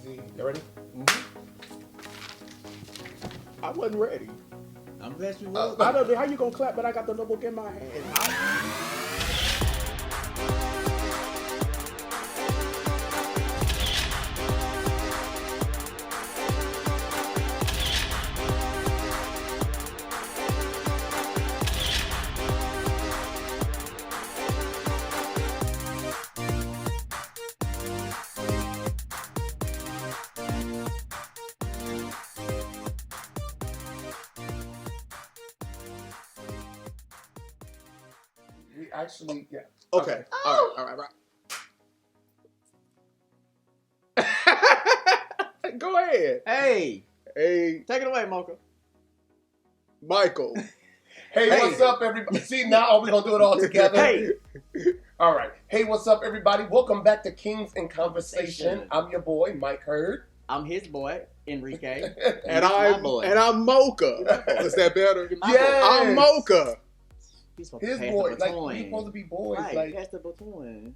see. You ready? I wasn't ready. I'm glad you was. I don't know how you gonna clap, but I got the notebook in my hand. We actually, yeah. Okay. All right. Go ahead. Hey, Hey, take it away, Mocha. Michael. Hey, what's up, everybody? See, now we're going to do it all together. Hey. All right. Hey, what's up, everybody? Welcome back to Kingz and Conversation. I'm your boy, Mike Hurd. I'm his boy, Enrique. And my boy. I'm Mocha. Is that better? Yes. I'm Mocha. He's supposed His to pass boy. the Like, baton. we supposed to be boys. Right, Like, pass the baton.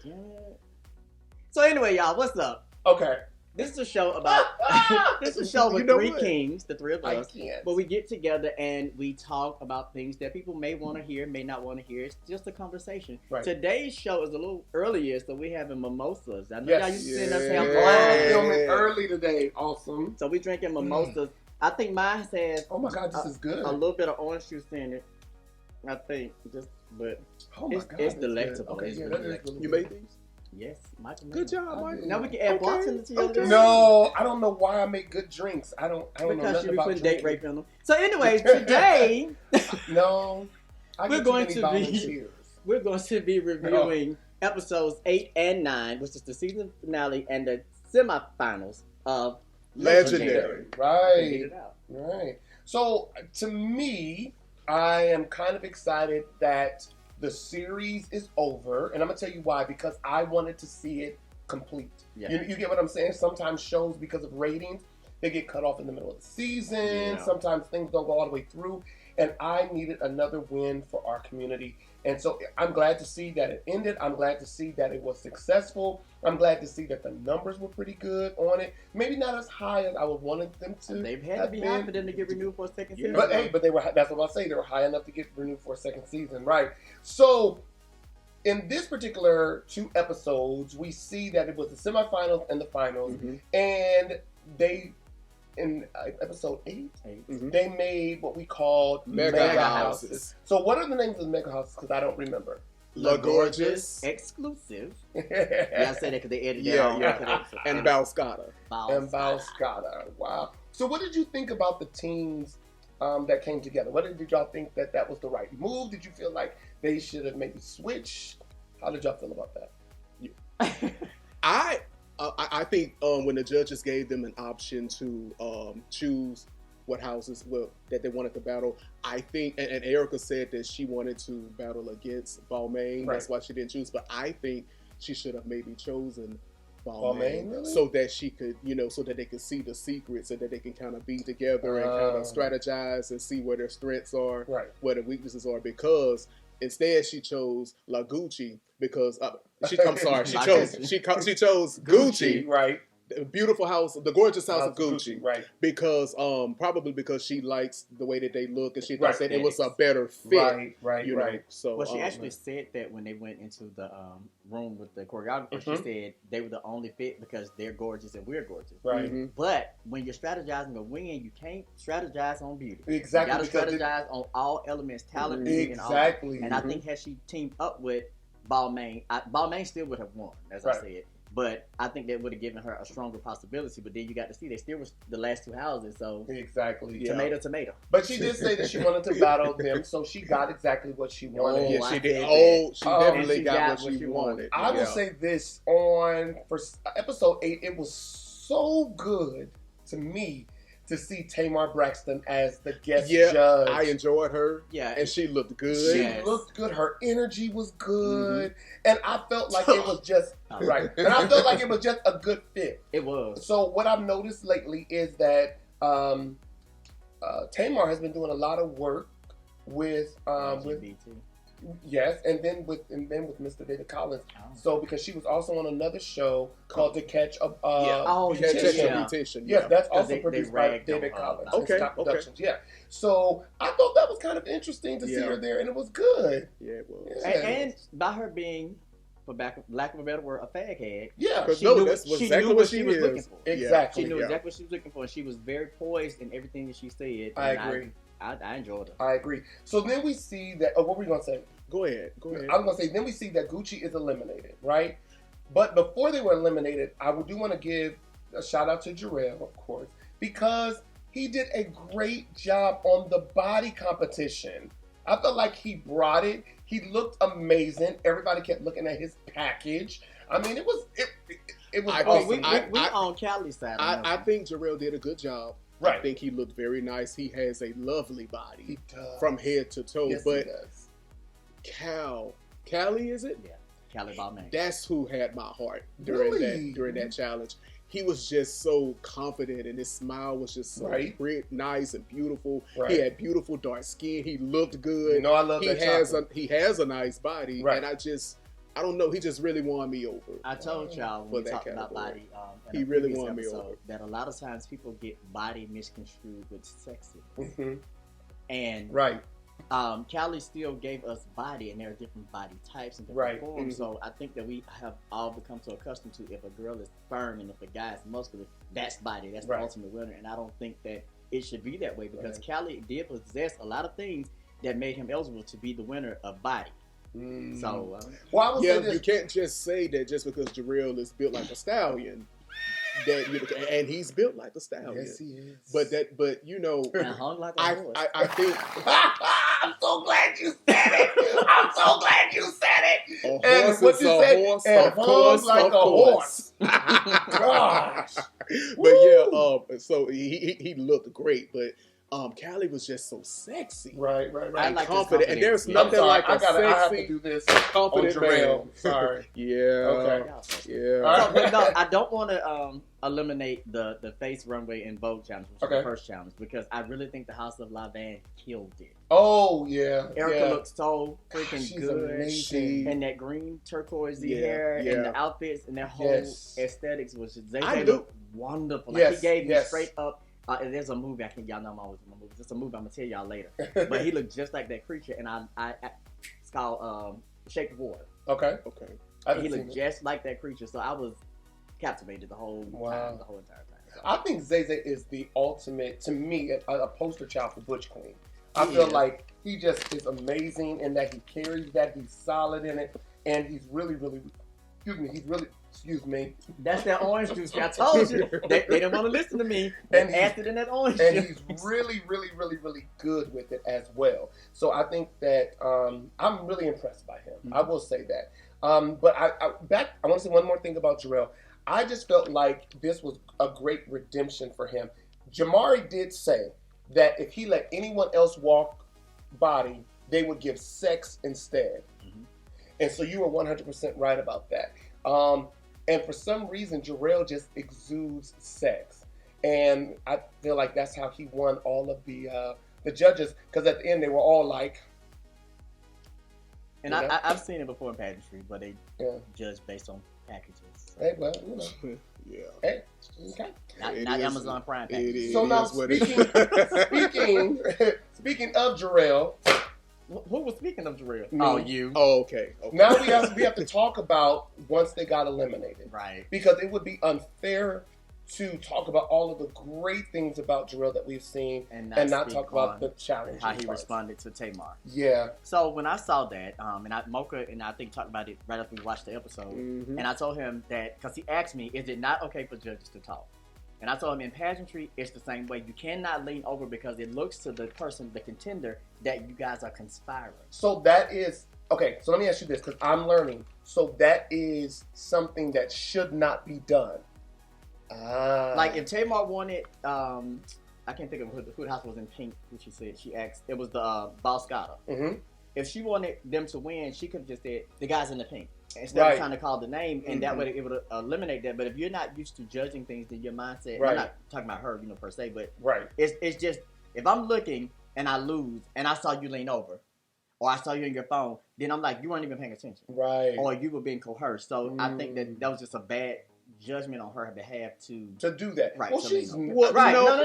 Damn it. So anyway, y'all, what's up? okay. This is a show about. This is a show with You know three what? kings, the three of I us. can't. But we get together and we talk about things that people may want to hear, may not want to hear. It's just a conversation. Right. Today's show is a little earlier, so we're having mimosas. I know Yes. y'all used to send us have Oh, wine. we're filming early today. Awesome. So we drinking mimosas. I think mine has Oh, my God, this is good. a little bit of orange juice in it. I think, but Oh, my it's God. it's that's good. delectable. Okay, It's yeah, really that is delectable. really You good. made these? Yes, Michael. Good job, I Michael. did. Now we can add bartender to your okay. list. No, I don't know why I make good drinks. I don't know Because nothing you be about putting drinking. date rape in them. So anyways, today No. I We're get going too to many be- volunteers. we're going to be reviewing episodes 8 and 9, which is the season finale and the semifinals of Legendary. Get Right. it out. Right. So, to me, I am kind of excited that the series is over. And I'm going to tell you why. Because I wanted to see it complete. Yeah. You get what I'm saying? Sometimes shows, because of ratings, they get cut off in the middle of the season. Yeah. Sometimes things don't go all the way through. And I needed another win for our community. And so I'm glad to see that it ended. I'm glad to see that it was successful. I'm glad to see that the numbers were pretty good on it. Maybe not as high as I would wanted them to. They've had to have be been. high for them to get renewed for a second season. But hey, but they were. That's what I'll say. They were high enough to get renewed for a second season, right? So, in this particular 2 episodes, we see that it was the semifinals and the finals, Mhm. and they, in episode 8, Mhm. they made what we called Mega houses. houses. So, what are the names of the mega houses? Because I don't remember. La Gorgeous Exclusive. Yeah, I said that because they edited that Yeah, all yeah. into the episode. and Balscata. and Balscata. Wow. So, what did you think about the teams that came together? What did y'all think that was the right move? Did you feel like they should have maybe switched? How did y'all feel about that? I think when the judges gave them an option to choose what houses that they wanted to battle, I think, and Erica said that she wanted to battle against Balmain. Right. That's why she didn't choose. But I think she should have maybe chosen Balmain, Balmain, really? so that she could, so that they could see the secrets, so that they can kind of be together and kind of strategize and see where their strengths are, Right. where the weaknesses are. Because instead she chose La Gucci because she chose Gucci, Right. the beautiful house, the gorgeous house of House Gucci, Right. because probably because she likes the way that they look and she Right. thought that it was a better fit. Right. You know, so Well, she actually said that when they went into the room with the choreographer, she said they were the only fit because they're gorgeous and we're gorgeous. Right. Mhm. But when you're strategizing to win, you can't strategize on beauty. Exactly. You gotta strategize on all elements, talent, music, and all. Exactly. And I think had she teamed up with Balmain, Balmain still would have won, as I Right. said. But I think that would have given her a stronger possibility. But then you got to see they still was the last 2 houses, so Exactly. Yeah. tomato. But she did say that she wanted to battle them, so she got exactly what she wanted. yeah, I she did. said She that. definitely She got what she wanted. I will Yeah. say this for episode 8, it was so good to me to see Tamar Braxton as the guest judge. I enjoyed her. Yeah, And she looked good. She Yes. looked good. Her energy was good, and I felt like it was just Oh. right. And I felt like it was just a good fit. it was. So what I've noticed lately is that Tamar has been doing a lot of work with LGBT. Yes, and then with Mr. David Collins. Oh. So because she was also on another show called To Catch a Reputation. Yes, that's also they produced by ragged David on Collins her. and Scott Productions. Yeah. So I thought that was kind of interesting to see her there, and it was good. Yeah, it was. Yeah. And by her being, for lack of a better word, a faghead. Yeah. Because She knew that's she exactly knew what she she was is. looking for. Exactly. She knew Yeah. exactly what she was looking for, and she was very poised in everything that she said. I and agree. I enjoyed her. I agree. So then we see that. Oh, what were you gonna say? Go ahead. I was gonna say. Then we see that Gucci is eliminated, right? But before they were eliminated, I do want to give a shout out to Jarrell, of course, because he did a great job on the body competition. I felt like he brought it. He looked amazing. Everybody kept looking at his package. I mean, it was awesome. We on Cali's side. I think Jarrell did a good job. Right. I think he looked very nice. He has a lovely body He does. from head to toe. Yes, but he does. Callie, is it? Yeah, Cali Balmain. That's who had my heart during that challenge. He was just so confident, and his smile was just so nice and beautiful. Right. He had beautiful dark skin. He looked good. You know, I love that. He has a nice body, Right. and I don't know. He just really won me over. I told y'all when we talked about body, in He a really previous won me episode, over. that a lot of times people get body misconstrued with sexy, Mm-hmm. and Right. Callie still gave us body, and there are different body types and different Right. forms. Mm-hmm. So I think that we have all become so accustomed to, if a girl is firm and if a guy is muscular, that's body. That's the ultimate winner. And I don't think that it should be that way, because Callie did possess a lot of things that made him eligible to be the winner of body. Mm. So well, I would say this. You can't just say that just because Jarrell is built like a stallion. And he's built like a stallion. Yes, he is. But you know, and hung like a horse. I think I'm so glad you said it. I'm so glad you said it. a And horse what is you a said, horse, and of hung course, like of a course. Gosh. But yeah, so he looked great, but Callie was just so sexy, Right. I like confident, and there's Yeah. nothing like a I have to sexy, do this confident on Jarrell. man. Sorry. Yeah. Okay. Yeah. All right. But no, I don't want to eliminate the face runway and Vogue challenge, which was the first challenge, because I really think the House of Lavan killed it. Oh yeah. Erica looks so freaking She's good, amazing. and that green turquoisey hair, and the outfits, and their whole aesthetics was just. They looked wonderful. Like, he gave me straight up. There's a movie, y'all know I'm always in my movies. It's a movie I'm gonna tell y'all later, but he looked just like that creature, and it's called Shape of Water. Okay. He looked just like that creature, so I was captivated the whole time, the whole entire time. So. I think Zay Zay is the ultimate, to me, a poster child for Butch Queen. I feel like he just is amazing in that he carries that. He's solid in it, and he's really, excuse me. That's that orange juice. I told you. They didn't want to listen to me. And acid in that orange juice. And he's really, really good with it as well. So I think that I'm really impressed by him. Mm-hmm. I will say that. But I want to say one more thing about Jarrell. I just felt like this was a great redemption for him. Jamari did say that if he let anyone else walk body, they would give sex instead. Mm-hmm. And so you were 100% right about that. And for some reason, Jarrell just exudes sex. And I feel like that's how he won all of the judges, because at the end they were all like... And I've seen it before in pageantry, but they judge based on packages. So. Hey, well, you know. Yeah. Hey, okay. Not Amazon Prime packages. So now, speaking of Jarrell... Who was speaking of Jarrell? Me. Oh, you. Oh, okay. Now we have to talk about once they got eliminated. Right. Because it would be unfair to talk about all of the great things about Jarrell that we've seen and not talk about the challenge. How he responded to Tamar. Yeah. So when I saw that, Mocha and I think talked about it right after we watched the episode, and I told him that, because he asked me, is it not okay for judges to talk? And I told him in pageantry, it's the same way. You cannot lean over because it looks to the person, the contender, that you guys are conspiring. So that is, okay, so let me ask you this, because I'm learning. So that is something that should not be done. Like if Tamar wanted, I can't think of who the house was in pink, who she said, she asked, it was the Boss Gotta. Mm-hmm. If she wanted them to win, she could have just said, the guy's in the pink. Instead of trying to call the name, and that way it would eliminate that. But if you're not used to judging things, then your mindset, I'm not talking about her, per se, but it's just, if I'm looking and I lose and I saw you lean over, or I saw you on your phone, then I'm like, you weren't even paying attention. Right. Or you were being coerced. So I think that was just a bad judgment on her behalf to do that. Right. Well, so she's right. No.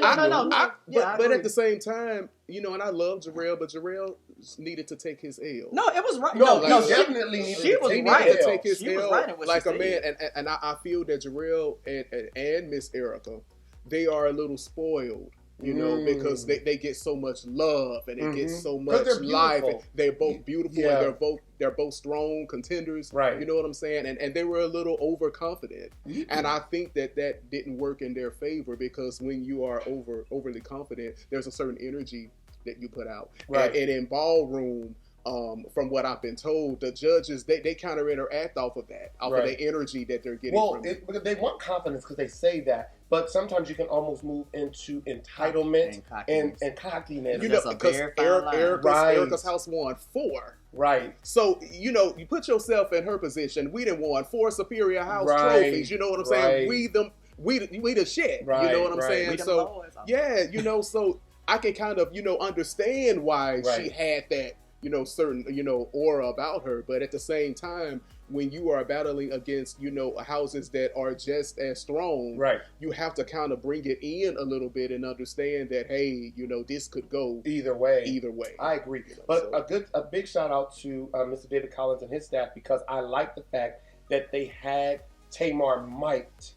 But at the same time, and I love Jarrell, but Jarrell needed to take his L. No, it was right. No, she definitely she was needed right to take his she L was right in what like she a man, said. and I feel that Jarrell and Miss Erica, they are a little spoiled. Because they get so much love and they get so much life. And they're both beautiful and they're both strong contenders. Right. You know what I'm saying? And they were a little overconfident. And I think that didn't work in their favor, because when you are overly confident, there's a certain energy that you put out. Right. And in ballroom, from what I've been told, the judges, they kind of interact off of that, off of the energy that they're getting from it. Because they want confidence, because they say that, but sometimes you can almost move into entitlement and cockiness. Because Erica's house won 4. Right. So, you put yourself in her position. We done won 4 Superior House trophies. You know what I'm saying? We the shit. Right. You know what I'm saying? So, so I can kind of, understand why she had that, certain, aura about her. But at the same time, when you are battling against, houses that are just as strong, you have to kind of bring it in a little bit and understand that, hey, this could go either way. I agree. But a big shout out to Mr. David Collins and his staff, because I like the fact that they had Tamar mic'd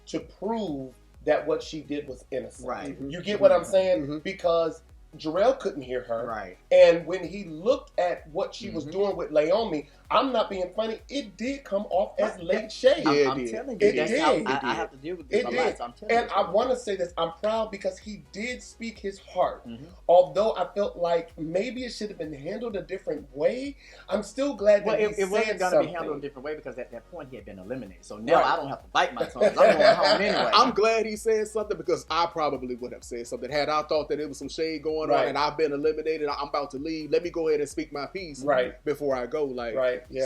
to prove that what she did was innocent. Right. You get what I'm saying? Because Jarrell couldn't hear her. Right. And when he looked at what she was doing with Naomi, I'm not being funny, it did come off as late shade. I'm telling you, I have to deal with this a lot. So I'm telling and I want to say this, I'm proud because he did speak his heart. Although I felt like maybe it should have been handled a different way, I'm still glad that it wasn't going to be handled a different way, because at that point he had been eliminated. So now I don't have to bite my tongue. I'm going home anyway. I'm glad he said something, because I probably would have said something. Had I thought that it was some shade going on and I've been eliminated, I'm about to leave, let me go ahead and speak my piece before I go.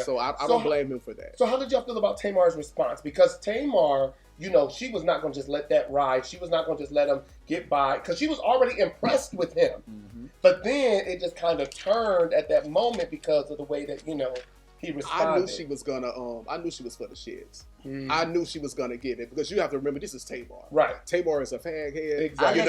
So I don't blame him for that. So how did y'all feel about Tamar's response? Because Tamar, she was not going to just let that ride. She was not going to just let him get by, because she was already impressed with him. But then it just kind of turned at that moment because of the way that, he responded. I knew she was gonna. I knew she was for the shits. I knew she was gonna get it, because you have to remember, this is Tamar. Right. Tamar is a faghead. Exactly.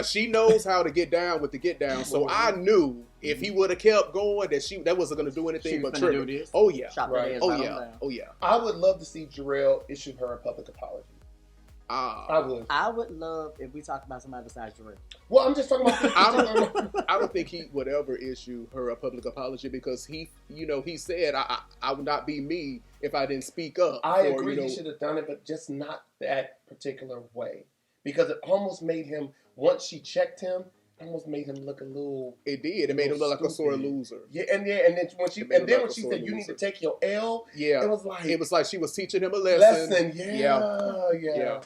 She knows how to get down with the get down. So I knew if he would have kept going, that wasn't gonna do anything but trigger. Oh yeah. Oh yeah. I would love to see Jarrell issue her a public apology. I would love if we talked about somebody besides Jarrell. Well, I'm just talking about. I don't think he would ever issue her a public apology, because he said, I would not be me if I didn't speak up. I agree, he should have done it, but just not that particular way, because it almost made him, once she checked him, almost made him look a little. It did. It made him look like a sore loser. And then when she said you need to take your L, it was like she was teaching him a lesson. Yeah.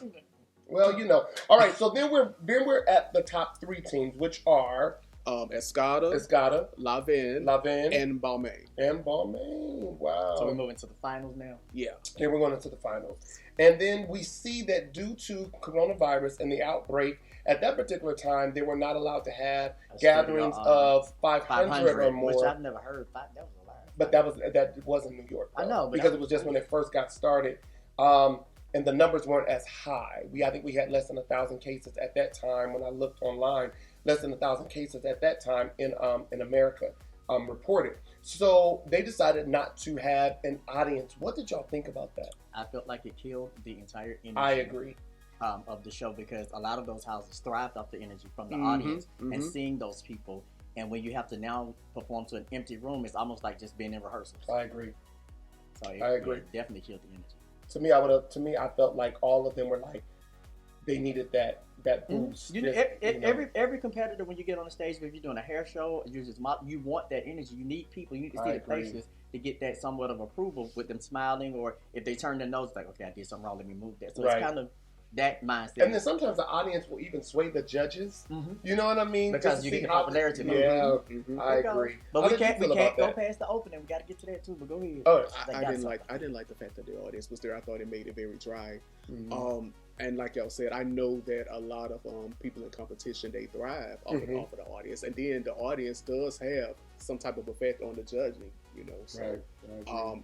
Well, all right. So then we're at the top 3 teams, which are Escada, Lavin, and Balmain. Wow. So we're moving to the finals now. Yeah. We're going into the finals, and then we see that due to coronavirus and the outbreak. At that particular time, they were not allowed to have gatherings of 500 or more. Which I've never heard. That was a lie. But that was in New York. Though, I know. Because it was just when it first got started. And the numbers weren't as high. I think we had less than 1,000 cases at that time. When I looked online, less than 1,000 cases at that time in America reported. So they decided not to have an audience. What did y'all think about that? I felt like it killed the entire energy. I agree. Of the show, because a lot of those houses thrived off the energy from the audience and seeing those people. And when you have to now perform to an empty room, it's almost like just being in rehearsals. I agree. So it definitely killed the energy. To me, I felt like all of them were like, they needed that boost. Every competitor, when you get on the stage, if you're doing a hair show, you want that energy. You need people. You need to see the faces to get that somewhat of approval with them smiling, or if they turn their nose, it's like, okay, I did something wrong, let me move that. So it's kind of that mindset. And then sometimes the audience will even sway the judges. You know what I mean? Because you get the popularity. I agree. But we can't go past the opening. We got to get to that too. But go ahead. I didn't like the fact that the audience was there. I thought it made it very dry. And like y'all said, I know that a lot of people in competition, they thrive off of the audience. And then the audience does have some type of effect on the judging, you know. So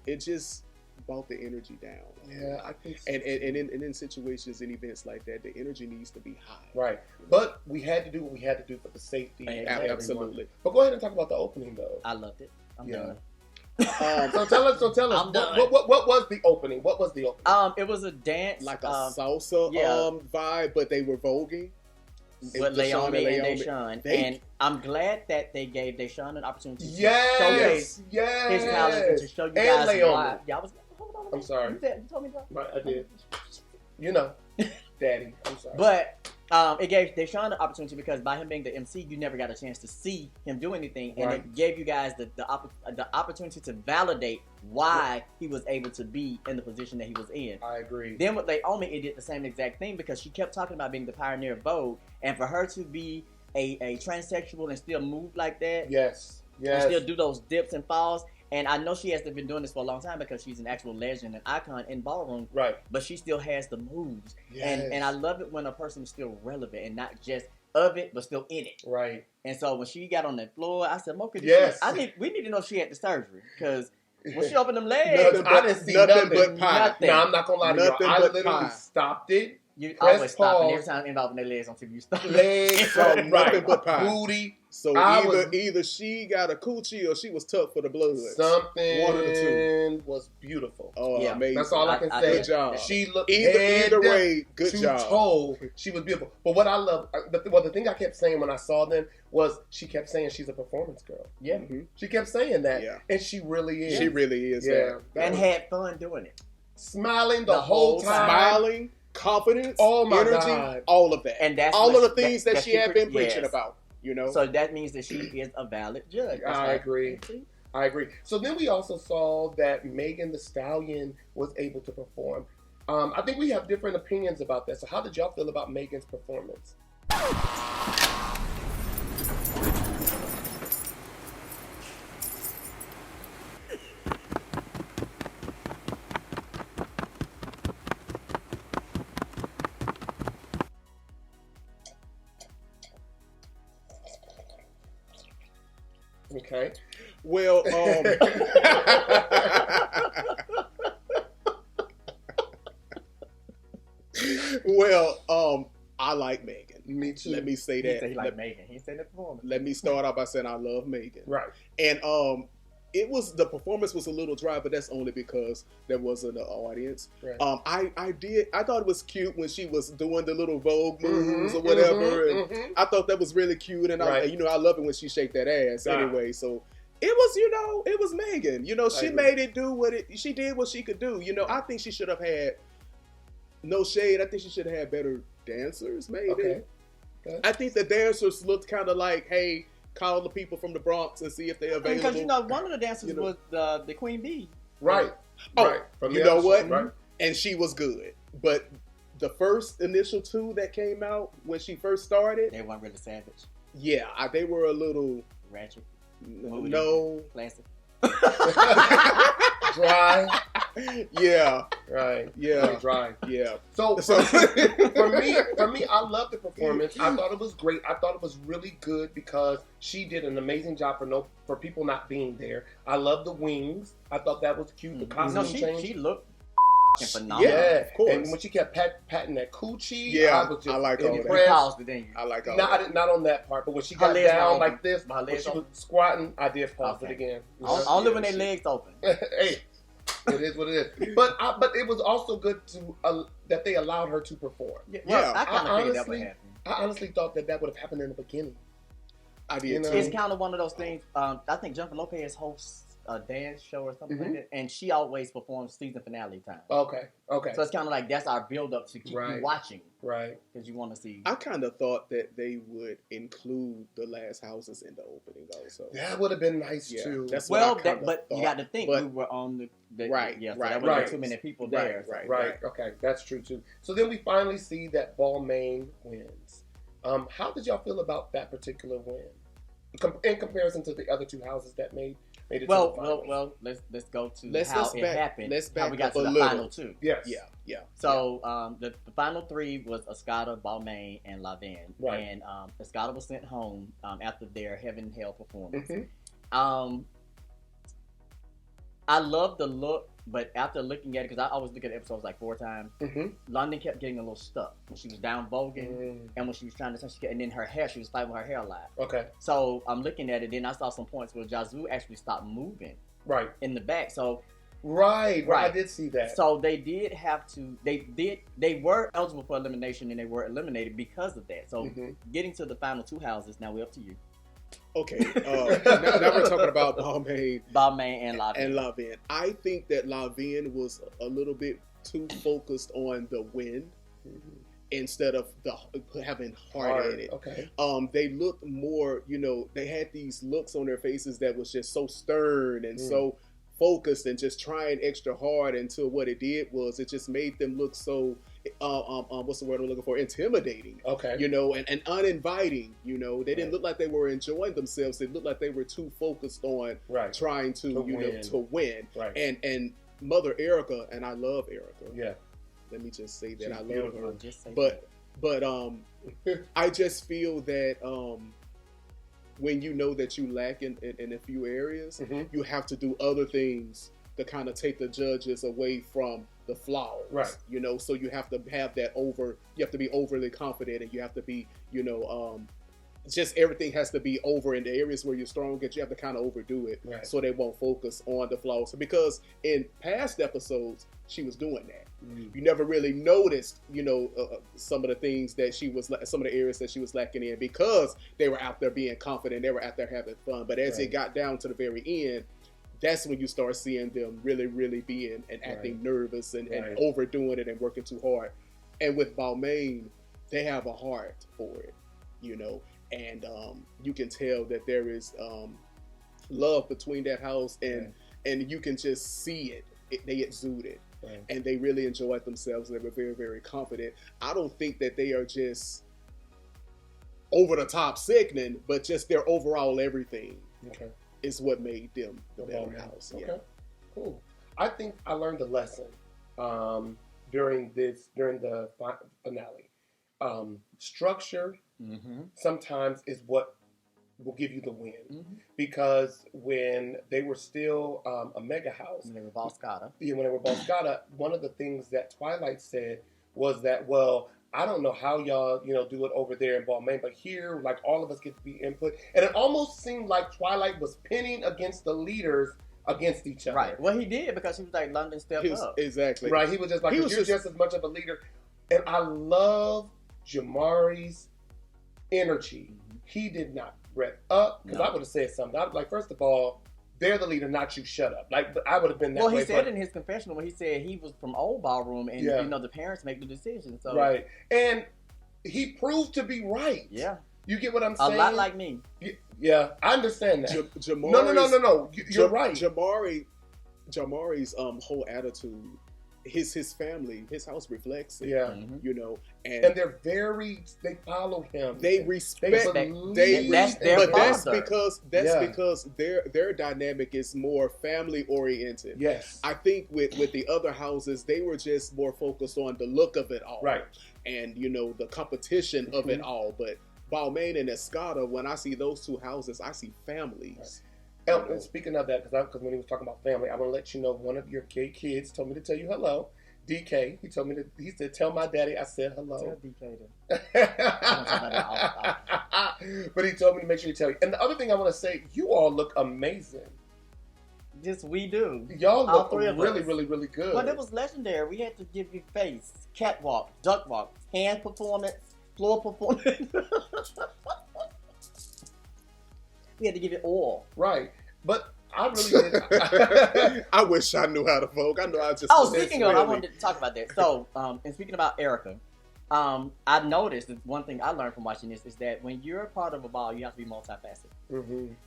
it just brought the energy down. Yeah, I think so. And in situations and events like that, the energy needs to be high. Right. But we had to do what we had to do for the safety. Absolutely. But go ahead and talk about the opening, though. I loved it. I'm done. So tell us. What was the opening? What was the opening? It was a dance, like a salsa vibe, but they were voguing. With Leomi and Deshaun. And I'm glad that they gave Deshaun an opportunity to showcase his talent and to show you guys why. Yeah, hold on. I'm sorry. You told me that. Right, I did. You know, Daddy. I'm sorry. But it gave Deshaun the opportunity because by him being the MC, you never got a chance to see him do anything, and it gave you guys the opportunity to validate why he was able to be in the position that he was in. I agree. Then with Naomi, it did the same exact thing because she kept talking about being the pioneer of Vogue, and for her to be a transsexual and still move like that, and still do those dips and falls. And I know she has been doing this for a long time because she's an actual legend and icon in ballroom. Right. But she still has the moves. Yes. And I love it when a person is still relevant and not just of it, but still in it. Right. And so when she got on that floor, I said, Mocha, we need to know if she had the surgery. Because when she opened them legs, I didn't see nothing but pie. Nothing. No, I'm not going to lie to you. I literally stopped it. You always stop, and every time involving their legs until you stop. Legs, nothing but pie. Booty. So either she got a coochie or she was tough for the blood. Something one of the two was beautiful. Oh, yeah. Amazing. That's all I can say. Good job. She looked either way, good job. Toe, she was beautiful. But what I love, the thing I kept saying when I saw them was she kept saying she's a performance girl. Yeah. Mm-hmm. She kept saying that. Yeah. And she really is. She really is. Yeah. And had fun doing it. Smiling the whole time. Smiling. Confidence, energy, God. All of that. And that's all of the things that she had been preaching about, you know? So that means that she is a valid judge. I agree. So then we also saw that Megan Thee Stallion was able to perform. I think we have different opinions about that. So how did y'all feel about Megan's performance? Okay. Well, I like Megan. Me too. Let me say that. He said he liked Megan. He said the performance. Let me start off by saying I love Megan. Right. And the performance was a little dry, but that's only because there wasn't an audience. Right. I thought it was cute when she was doing the little Vogue moves or whatever. And I thought that was really cute, and I love it when she shake that ass anyway. So it was, it was Megan. She made it do she did what she could do. I think she should have had, no shade, I think she should have had better dancers, maybe. Okay. I think the dancers looked kind of like, hey, call the people from the Bronx and see if they're available. Because one of the dancers was the Queen Bee. Right. Right. You know what? Right. And she was good. But the first initial two that came out when she first started, they weren't really savage. Yeah, they were a little ratchet. No. Plastic. Dry. Yeah. Right. Yeah. Really dry. Yeah. So for me, I loved the performance. I thought it was great. I thought it was really good because she did an amazing job for people not being there. I love the wings. I thought that was cute. The costume change. She looked phenomenal. Yeah, of course. And when she kept patting that coochie, I was just I like all impressed. that. I like all that. Not on that part, but when she got down like this, when she was squatting, I did pause it again. Only when their legs open. Hey, it is what it is. But it was also good to that they allowed her to perform. Yeah, I kind of figured that would happen. I honestly thought that would have happened in the beginning. I did. It's kind of one of those things. I think Jennifer Lopez hosts a dance show or something like that, and she always performs season finale time. Okay. So it's kind of like that's our build up to keep you watching, right? Because you want to see. I kind of thought that they would include the last houses in the opening, though. So that would have been nice too. That's but you got to think we were on the right. Yeah, so there wasn't too many people there. Right. Okay, that's true too. So then we finally see that Balmain wins. How did y'all feel about that particular win in comparison to the other two houses that made it to the final? Well, let's go to how it happened. How we got to the final two. Yes. Yeah. So the final three was Escada, Balmain, and Lavin. Right. And Escada was sent home after their Heaven Hell performance. I love the look, but after looking at it, because I always look at the episodes like 4 times, London kept getting a little stuck when she was down voguing, and when she was trying to, and then her hair, she was fighting with her hair a lot. Okay. So I'm looking at it, then I saw some points where Yazoo actually stopped moving. Right. In the back, so. Right. I did see that. So they did have to. They were eligible for elimination, and they were eliminated because of that. So getting to the final 2 houses, now we're up to you. Okay. Now we're talking about Balmain, and Lavin. I think that Lavin was a little bit too focused on the win instead of having heart in it. Okay. They looked more. They had these looks on their faces that was just so stern and so focused and just trying extra hard, until what it did was it just made them look so what's the word I'm looking for, intimidating. Okay. And uninviting. They didn't look like they were enjoying themselves. They looked like they were too focused on trying to win. Right. And Mother Erica, and I love Erica. Yeah. Let me just say that She's I love beautiful. her. But I just feel that when you know that you lack in a few areas, you have to do other things to kind of take the judges away from the flaws. Right. So you have to have that you have to be overly confident, and you have to be, just everything has to be over in the areas where you're strong, you have to kind of overdo it so they won't focus on the flaws. Because in past episodes, she was doing that. You never really noticed, some of the things that some of the areas that she was lacking in, because they were out there being confident, they were out there having fun. But as it got down to the very end, that's when you start seeing them really, really being and acting nervous and overdoing it and working too hard. And with Balmain, they have a heart for it, and you can tell that there is love between that house, and you can just see it. They exude it. Right. And they really enjoyed themselves. They were very, very confident. I don't think that they are just over the top sickening, but just their overall everything is what made them the better house. Okay, cool. I think I learned a lesson during the finale. Structure sometimes is what will give you the win, because when they were still a mega house, when they were Boscata, one of the things that Twilight said was that, well, I don't know how y'all do it over there in Balmain, but here, like, all of us get to be input, and it almost seemed like Twilight was pinning against the leaders against each other. Right. Well, he did, because he was like, London stepped up. Exactly. Right. He was just like, you're just as much of a leader, and I love Jamari's energy. He did not rep up, because I would have said something. I was like, first of all, they're the leader, not you. Shut up. Like, but I would have been that way. Well, he said in his confessional when he said he was from old ballroom, and the parents make the decision. So right, and he proved to be right. Yeah, you get what I'm saying? A lot like me. Yeah, I understand that. No. You're right. Jamari's whole attitude, his family, his house reflects it. Yeah. And they follow him. They respect. That's because their dynamic is more family oriented. Yes. I think with the other houses, they were just more focused on the look of it all. Right. And the competition of it all. But Balmain and Escada, when I see those two houses, I see families. And speaking of that, because when he was talking about family, I want to let you know one of your gay kids told me to tell you hello. DK, he said, tell my daddy I said hello. Tell DK But he told me to make sure you tell you. And the other thing I want to say, you all look amazing. Yes, we do. Y'all look really, really, really good. But it was legendary. We had to give you face, catwalk, duck walk, hand performance, floor performance. We had to give it all. Right. But I really did. I wish I knew how to vote. I know I just. Speaking of, I wanted to talk about that. So, and speaking about Erica, I noticed that one thing I learned from watching this is that when you're a part of a ball, you have to be multifaceted.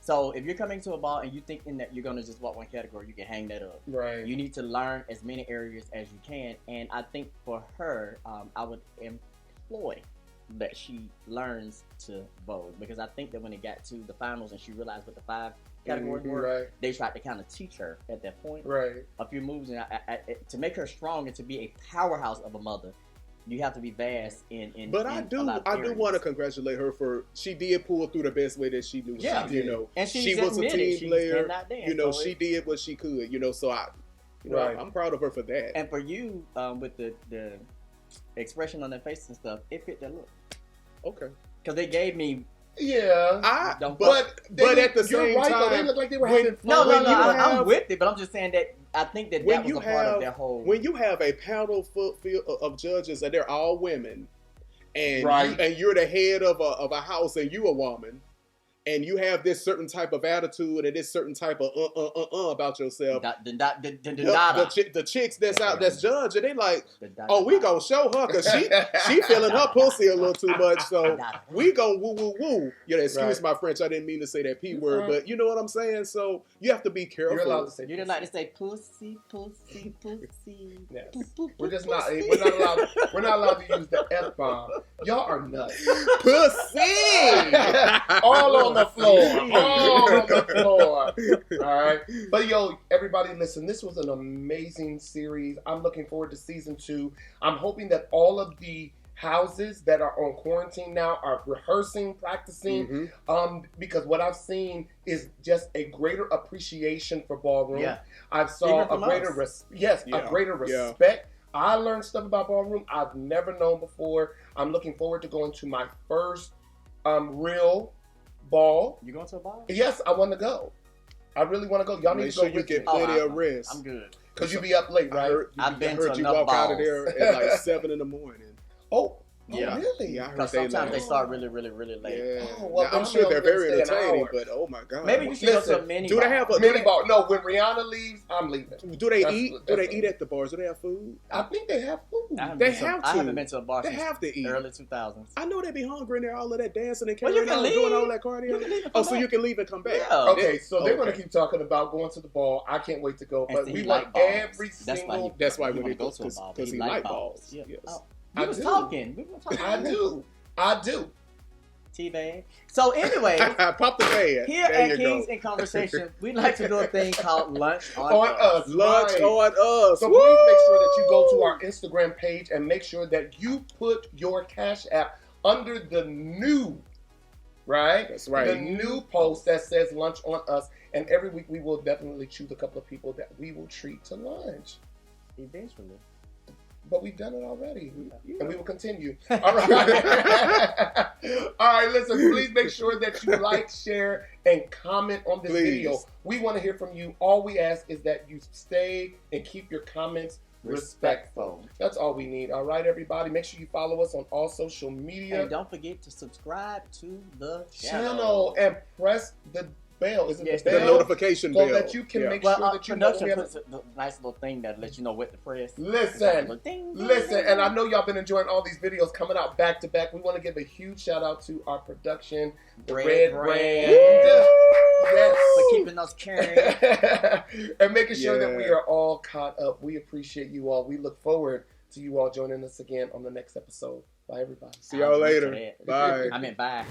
So, if you're coming to a ball and you thinking that you're going to just walk one category, you can hang that up. Right. You need to learn as many areas as you can. And I think for her, I would employ that she learns to vote, because I think that when it got to the finals and she realized what the 5 categories were, they tried to kind of teach her at that point a few moves, and to make her strong and to be a powerhouse of a mother. You have to be vast in. But I do want to congratulate her for she did pull through the best way that she knew. Yeah, you know, and she was a team player. You know, she did what she could. You know, so I'm proud of her for that. And for you, with the expression on their face and stuff, it fit their look. Okay, because they gave me. Yeah, but at the same time, though, they look like they were having fun. No, I'm with it, but I'm just saying that I think that was a part of their whole. When you have a panel full of judges and they're all women, and you're the head of a house and you a woman, and you have this certain type of attitude and this certain type of about yourself. The chicks that's judging, they like, oh, we gonna show her because she feeling her pussy a little too much, so we gonna woo woo woo. Excuse my French, I didn't mean to say that P word, but you know what I'm saying. So you have to be careful. You're allowed to say. You didn't like to say pussy, pussy, pussy. Yes. We're just not. We're not allowed to use the F-bomb. Y'all are nuts. Pussy. All on the floor. All on the floor. All right. But everybody listen, this was an amazing series. I'm looking forward to season 2. I'm hoping that all of the houses that are on quarantine now are rehearsing, practicing, because what I've seen is just a greater appreciation for ballroom. Yeah. I saw a greater respect. I learned stuff about ballroom I've never known before. I'm looking forward to going to my first real ball. You going to a ball? Yes, I want to go. I really want to go. Y'all need to go. You get plenty of rest. I'm good. Because you be up late, right? I've been to you enough walk out of there at like 7 in the morning. Oh, really? Yeah, because sometimes they start really, really, really late. Yeah. Well, I'm sure they're very entertaining, but oh my god! Maybe you should go to a mini bar. Do they have a mini bar? No, when Rihanna leaves, I'm leaving. Do they eat? Do they eat at the bars? Do they have food? I think they have food. I haven't been to a bar since have to eat. Early 2000s. I know they be hungry in there, all of that dancing and carrying on, doing all that cardio. So you can leave and come back. Yeah. Okay, so they're going to keep talking about going to the ball. I can't wait to go. But we want every single. That's why we go to a ball because he like balls. Yes. We were talking. I do. T-Bag. So anyway, pop the bag. Here at Kingz in Conversation, we like to do a thing called Lunch on Us. Lunch on Us. So please make sure that you go to our Instagram page and make sure that you put your Cash App under the new, right? That's right. The new post that says Lunch on Us. And every week we will definitely choose a couple of people that we will treat to lunch. Eventually. But we've done it already, and we will continue. All right. All right, listen, please make sure that you like, share, and comment on this video. We want to hear from you. All we ask is that you stay and keep your comments respectful. That's all we need. All right, everybody. Make sure you follow us on all social media. And don't forget to subscribe to the channel and press the bell. Is it the bell? The notification bell. So that you can make sure that you know. Production puts a nice little thing that lets you know what to press. Listen, and I know y'all been enjoying all these videos coming out back to back. We want to give a huge shout out to our production, the Red Brand. Yes, for keeping us current and making sure that we are all caught up. We appreciate you all. We look forward to you all joining us again on the next episode. Bye, everybody. See y'all later. Bye. I meant bye.